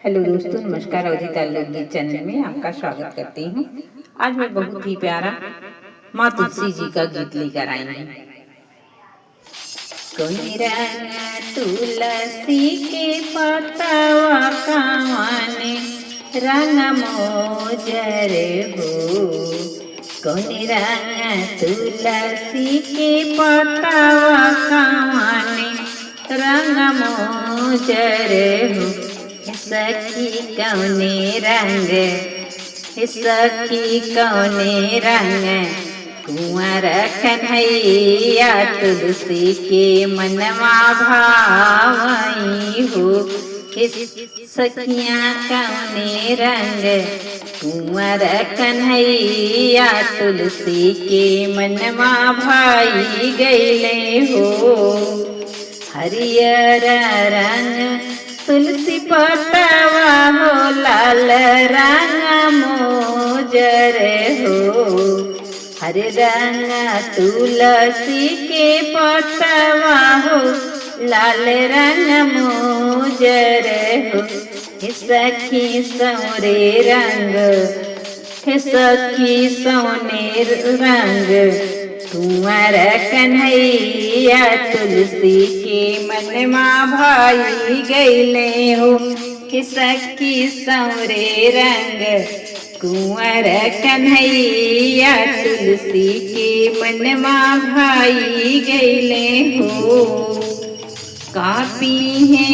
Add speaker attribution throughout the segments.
Speaker 1: Hello दोस्तों, नमस्कार। अवधिता लोकगीत चैनल में आपका स्वागत करती हूँ। आज मैं बहुत ही प्यारा माँ तुलसी जी का गीत लेकर आई हूँ। कोई रंग तुलसी के पतवा कावाने रंग मोजर हो। कोई रंग तुलसी के पतवा कावाने रंग मोजर हो। सखी कौने रंग, सखी कौने रंग, कुंवर कन्हैया तुलसी के मनवा भावई हो। सखियाँ कौने रंग, कुंवर कन्हैया तुलसी के मनवा भाई गईले हो। हरियर रंग तुलसी पतवा हो, लाल रंग मोजर हो। हरे रंग तुलसी के पतवा हो, लाल रंग मोजर हो। सखी सौरे रंग, सखी सोने रंग, कुंवर कन्हैया तुलसी के मनवा भाई गईले हो। सखी सौरे रंग, कुंवर कन्हैया तुलसी के मनवा भाई गईले हो। कापी है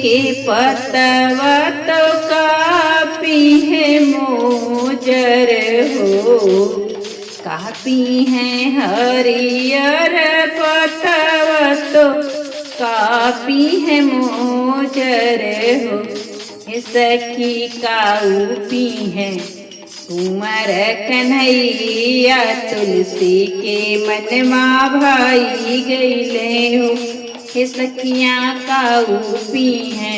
Speaker 1: के पतवा तो कापी है मोजर हो। कापी है हरियर पतवा तो कापी है मोजर हो। सखी काऊपी है कुंवर कन्हैया तुलसी के मनवा भाई गईले हो। सखियाँ काऊपी है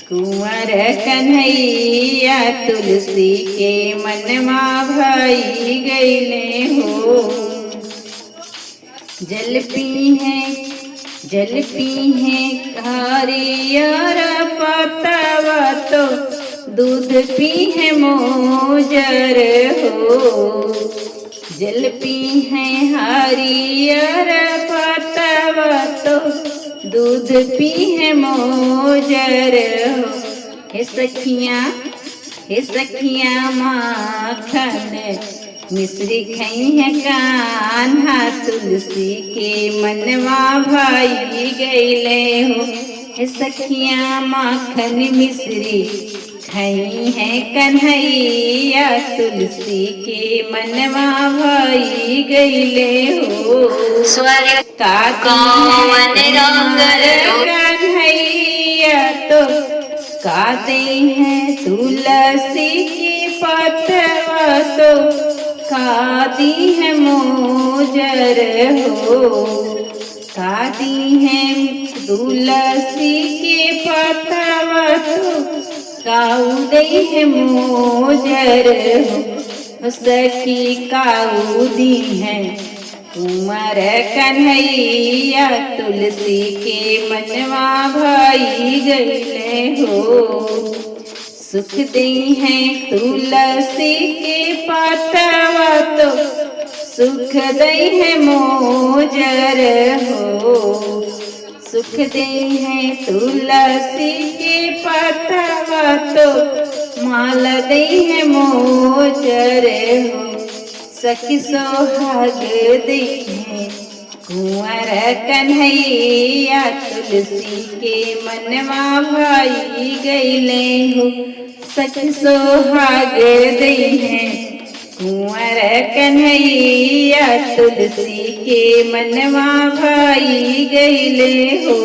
Speaker 1: कुंवर कन्हैया तुलसी के मनवा भाई गईले हो। जल पी है हरियर पतवा तो दूध पी है मोजर हो। जल पी है हरियर पतवा तो दूध पी है मोजर हो। सखियाँ माखन मिश्री खई है कान्हा तुलसी के मनवा भाई गईले हो। सखियाँ माखन मिश्री खई है कन्हैया तुलसी के मनवा भाई गईले हो।
Speaker 2: स्वर्ग
Speaker 1: कौन रंग कन्हैया तो काते हैं तुलसी की पतवा तो काती है मोजर हो। काती है तुलसी के पतवा तो काउदी है मोजर हो। सखी काउदी है कुंवर कन्हैया तुलसी के मनवा भाई गईले हो। सुख दी है तुलसी के पतवा तो सुख दई है मोजर हो। सुख दी है तुलसी के पतवा तो माल दई है मोजर हो। सखी सोहाग दी है कुंवर कन्हैया तुलसी के मनवा भाई गईले हो। सखी सोहाग दी है कुंवर कन्हैया तुलसी के मनवा भाई गईले हो।